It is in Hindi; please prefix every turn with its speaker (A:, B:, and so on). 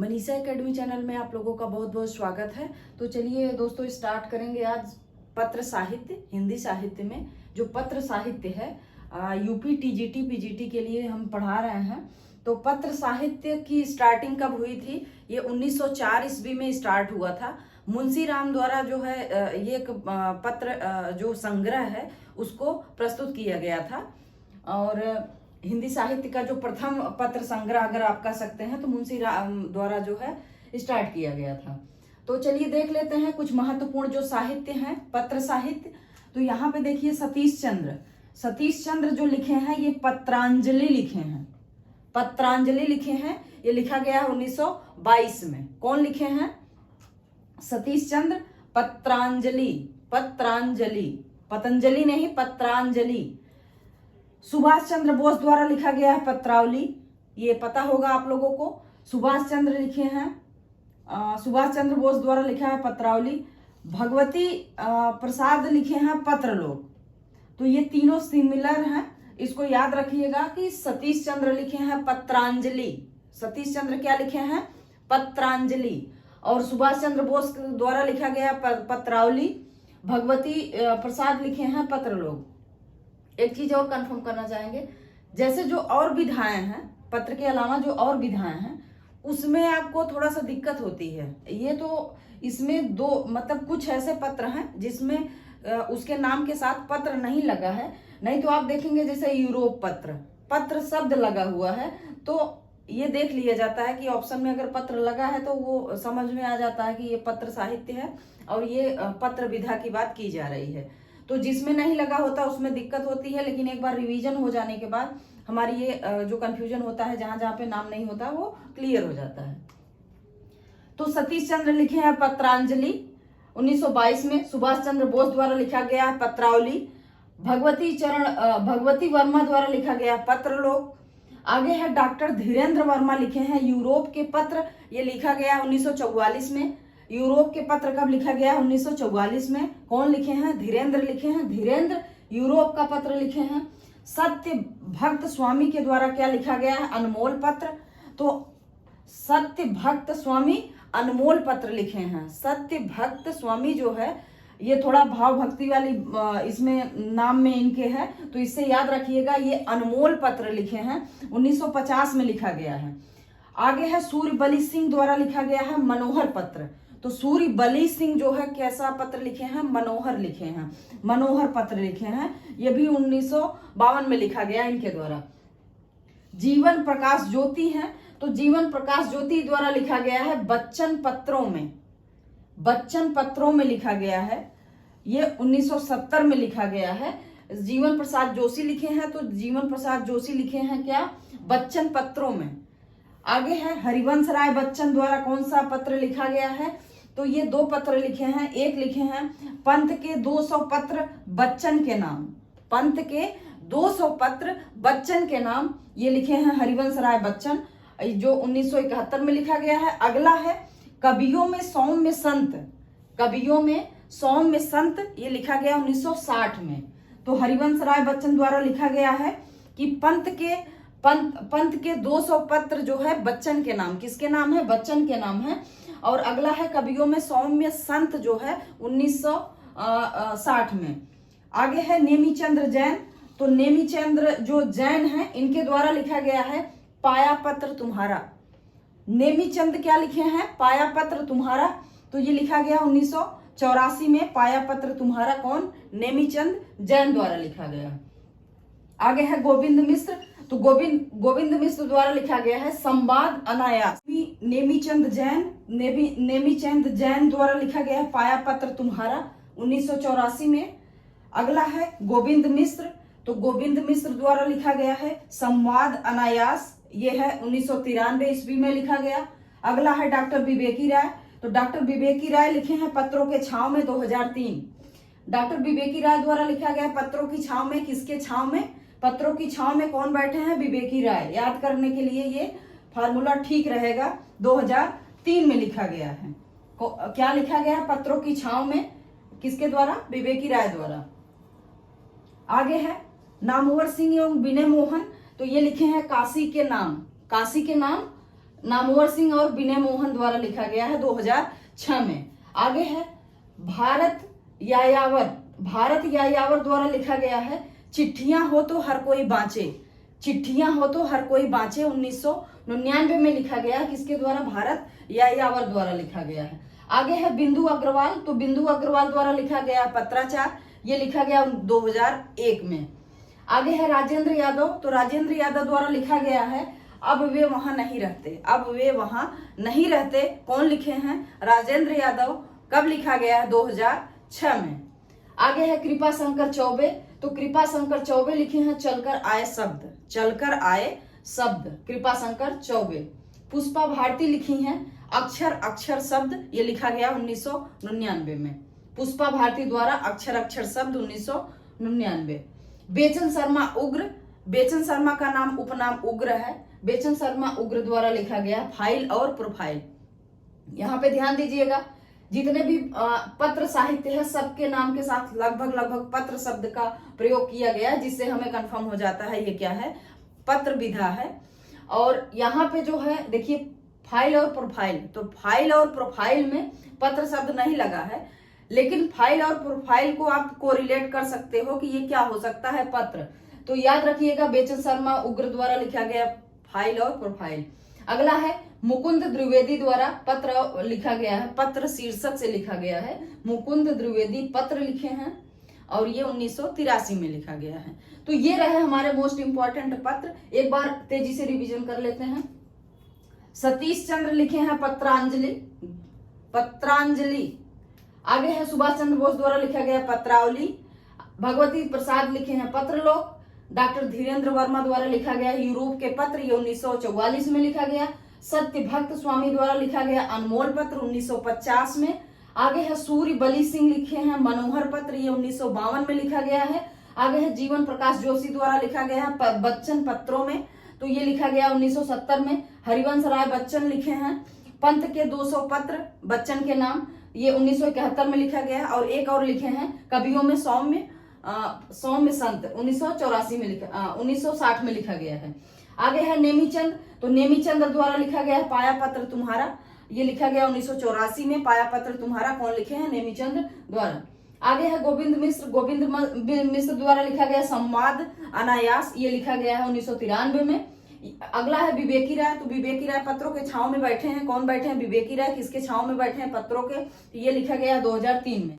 A: मनीषा एकेडमी चैनल में आप लोगों का बहुत बहुत स्वागत है। तो चलिए दोस्तों स्टार्ट करेंगे आज पत्र साहित्य। हिंदी साहित्य में जो पत्र साहित्य है यूपी टीजीटी पीजीटी के लिए हम पढ़ा रहे हैं। तो पत्र साहित्य की स्टार्टिंग कब हुई थी? ये 1904 ईस्वी में स्टार्ट हुआ था। मुंशी राम द्वारा जो है ये एक पत्र जो संग्रह है उसको प्रस्तुत किया गया था। और हिंदी साहित्य का जो प्रथम पत्र संग्रह अगर आप कह सकते हैं तो मुंशी राम द्वारा जो है स्टार्ट किया गया था। तो चलिए देख लेते हैं कुछ महत्वपूर्ण जो साहित्य हैं पत्र साहित्य। तो यहाँ पे देखिए सतीश चंद्र जो लिखे हैं ये पत्रांजलि लिखे हैं। पत्रांजलि लिखे हैं, ये लिखा गया है 1922 में। कौन लिखे हैं? सतीश चंद्र। पत्रांजलि, पतंजलि नहीं, पत्रांजलि। सुभाष चंद्र बोस द्वारा लिखा गया है पत्रावली, ये पता होगा आप लोगों को। सुभाष चंद्र लिखे हैं, सुभाष चंद्र बोस द्वारा लिखा है पत्रावली। भगवती प्रसाद लिखे हैं पत्रलोक। तो ये तीनों सिमिलर हैं, इसको याद रखिएगा कि सतीश चंद्र लिखे हैं पत्रांजलि। सतीश चंद्र क्या लिखे हैं? पत्रांजलि। और सुभाष चंद्र बोस द्वारा लिखा गया पत्रावली। भगवती प्रसाद लिखे हैं पत्रलोक। एक चीज और कंफर्म करना चाहेंगे, जैसे जो और विधाएं हैं पत्र के अलावा जो और विधाएं हैं उसमें आपको थोड़ा सा दिक्कत होती है। ये तो इसमें दो मतलब कुछ ऐसे पत्र हैं जिसमें उसके नाम के साथ पत्र नहीं लगा है। नहीं तो आप देखेंगे जैसे यूरोप पत्र शब्द लगा हुआ है तो ये देख लिया जाता है कि ऑप्शन में अगर पत्र लगा है तो वो समझ में आ जाता है कि ये पत्र साहित्य है और ये पत्र विधा की बात की जा रही है। तो जिसमें नहीं लगा होता उसमें दिक्कत होती है, लेकिन एक बार रिवीजन हो जाने के बाद हमारी ये जो कंफ्यूजन होता है जहां जहां पे नाम नहीं होता वो क्लियर हो जाता है। तो सतीश चंद्र लिखे हैं पत्रांजलि 1922 में। सुभाष चंद्र बोस द्वारा लिखा गया है पत्रावली। भगवती वर्मा द्वारा लिखा गया है पत्रलोक। आगे है डॉक्टर धीरेन्द्र वर्मा लिखे हैं यूरोप के पत्र, ये लिखा गया 1944 में। यूरोप के पत्र कब लिखा गया? 1944 में। कौन लिखे हैं? धीरेन्द्र लिखे हैं। धीरेन्द्र यूरोप का पत्र लिखे हैं। सत्य भक्त स्वामी के द्वारा क्या लिखा गया है? अनमोल पत्र। तो सत्य भक्त स्वामी अनमोल पत्र लिखे हैं। सत्य भक्त स्वामी जो है ये थोड़ा भाव भक्ति वाली इसमें नाम में इनके है, तो इससे याद रखिएगा ये अनमोल पत्र लिखे हैं। 1950 में लिखा गया है। आगे है सूर्यबली सिंह द्वारा लिखा गया है मनोहर पत्र। तो सूर्यबली सिंह जो है कैसा पत्र लिखे हैं? मनोहर लिखे हैं, मनोहर पत्र लिखे हैं। ये भी 1952 में लिखा गया इनके द्वारा। जीवन प्रकाश ज्योति है, तो जीवन प्रकाश ज्योति द्वारा लिखा गया है बच्चन पत्रों में। बच्चन पत्रों में लिखा गया है, ये 1970 में लिखा गया है। जीवन प्रसाद जोशी लिखे हैं, तो जीवन प्रसाद जोशी लिखे हैं क्या? बच्चन पत्रों में। आगे है हरिवंश राय बच्चन द्वारा कौन सा पत्र लिखा गया है? तो ये दो पत्र लिखे हैं। एक लिखे हैं पंत के 200 पत्र बच्चन के नाम। पंत के 200 पत्र बच्चन के नाम, ये लिखे हैं हरिवंश राय बच्चन, जो 1971 में लिखा गया है। अगला है कवियों में सौम्य संत। कवियों में सौम्य संत, ये लिखा गया 1960 में। तो हरिवंश राय बच्चन द्वारा लिखा गया है कि पंत के 200 पत्र जो है बच्चन के नाम। किसके नाम है? बच्चन के नाम है। और अगला है कवियों में सौम्य संत जो है 1960 में। आगे है नेमीचंद्र जैन। तो नेमीचंद्र जो जैन है इनके द्वारा लिखा गया है पाया पत्र तुम्हारा। नेमीचंद क्या लिखे हैं? पाया पत्र तुम्हारा। तो ये लिखा गया 1984 में। पाया पत्र तुम्हारा कौन? नेमीचंद जैन द्वारा लिखा गया। आगे है गोविंद मिश्र। तो गोविंद मिश्र द्वारा लिखा गया है संवाद अनायास। नेमीचंद जैन द्वारा लिखा गया है पाया पत्र तुम्हारा 1984 में। अगला है गोविंद मिश्र। तो गोविंद मिश्र द्वारा लिखा गया है संवाद अनायास, ये है 1993 ईस्वी में लिखा गया। अगला है डॉक्टर विवेकी राय। तो डॉक्टर विवेकी राय लिखे हैं पत्रों के छाव में 2003। डॉक्टर विवेकी राय द्वारा लिखा गया पत्रों की छाव में। किसके छाव में? पत्रों की छाव में कौन बैठे हैं? विवेकी राय। याद करने के लिए ये फार्मूला ठीक रहेगा। 2003 में लिखा गया है। क्या लिखा गया है? पत्रों की छाव में। किसके द्वारा? विवेकी राय द्वारा। आगे है नामवर सिंह एवं विनय मोहन। तो ये लिखे हैं काशी के नाम। काशी के नाम नामवर सिंह और विनय मोहन द्वारा लिखा गया है 2006 में। आगे है भारत यायावर द्वारा लिखा गया है चिट्ठियां हो तो हर कोई बाँचे, चिट्ठियां हो तो हर कोई बाँचे 1999 में लिखा गया। किसके द्वारा? भारत यायावर द्वारा लिखा गया है। आगे है बिंदु अग्रवाल, तो बिंदु अग्रवाल द्वारा लिखा गया पत्राचार, ये लिखा गया 2001 में। आगे है राजेंद्र यादव, तो राजेंद्र यादव द्वारा लिखा गया है अब वे वहां नहीं रहते, अब वे वहां नहीं रहते। कौन लिखे हैं? राजेंद्र यादव। कब लिखा गया है? 2006 में। आगे है कृपा शंकर चौबे, तो कृपा शंकर चौबे लिखे हैं चलकर आए शब्द, चलकर आए शब्द, कृपा शंकर चौबे। पुष्पा भारती लिखी हैं अक्षर अक्षर शब्द, ये लिखा गया 1999 में। पुष्पा भारती द्वारा अक्षर अक्षर शब्द 1999। बेचन शर्मा उग्र, बेचन शर्मा का नाम उपनाम उग्र है, बेचन शर्मा उग्र द्वारा लिखा गया फाइल और प्रोफाइल। यहाँ पे ध्यान दीजिएगा, जितने भी पत्र साहित्य है सबके नाम के साथ लगभग पत्र शब्द का प्रयोग किया गया है, जिससे हमें कंफर्म हो जाता है ये क्या है? पत्र विधा है। और यहाँ पे जो है देखिए फाइल और प्रोफाइल, तो फाइल और प्रोफाइल में पत्र शब्द नहीं लगा है, लेकिन फाइल और प्रोफाइल को आप कोरिलेट कर सकते हो कि ये क्या हो सकता है? पत्र। तो याद रखिएगा बेचन शर्मा उग्र द्वारा लिखा गया फाइल और प्रोफाइल। अगला है मुकुंद द्विवेदी द्वारा पत्र लिखा गया है, पत्र शीर्षक से लिखा गया है। मुकुंद द्विवेदी पत्र लिखे हैं और ये 1983 में लिखा गया है। तो ये रहे हमारे मोस्ट इंपॉर्टेंट पत्र। एक बार तेजी से रिवीजन कर लेते हैं। सतीश चंद्र लिखे हैं पत्रांजलि, पत्रांजलि। आगे है सुभाष चंद्र बोस द्वारा लिखा गया पत्रावली। भगवती प्रसाद लिखे हैं पत्रलोक। डॉक्टर धीरेन्द्र वर्मा द्वारा लिखा गया यूरोप के पत्र, ये 1944 में लिखा गया। सत्य भक्त स्वामी द्वारा लिखा गया अनमोल पत्र 1950 में। आगे है सूर्य बली सिंह लिखे हैं मनोहर पत्र, ये 1952 में लिखा गया है। आगे है जीवन प्रकाश जोशी द्वारा लिखा गया है बच्चन पत्रों में, तो ये लिखा गया 1970 में। हरिवंश राय बच्चन लिखे हैं पंत के 200 पत्र बच्चन के नाम, ये 1971 में लिखा गया। और एक और लिखे हैं कवियों में सौम्य संत 1984 में लिखा 1960 में लिखा गया है। आगे है नेमीचंद, तो नेमीचंद द्वारा लिखा गया है पाया पत्र तुम्हारा, ये लिखा गया 1984 में। पाया पत्र तुम्हारा कौन लिखे हैं? नेमीचंद द्वारा। आगे है गोविंद मिश्र, गोविंद मिश्र द्वारा लिखा गया संवाद अनायास, ये लिखा गया है 1993 में। अगला है विवेकी राय, तो विवेकी राय पत्रों के छांव में बैठे हैं। कौन बैठे हैं? विवेकी राय। किसके छांव में बैठे हैं? पत्रों के। ये लिखा गया 2003 में।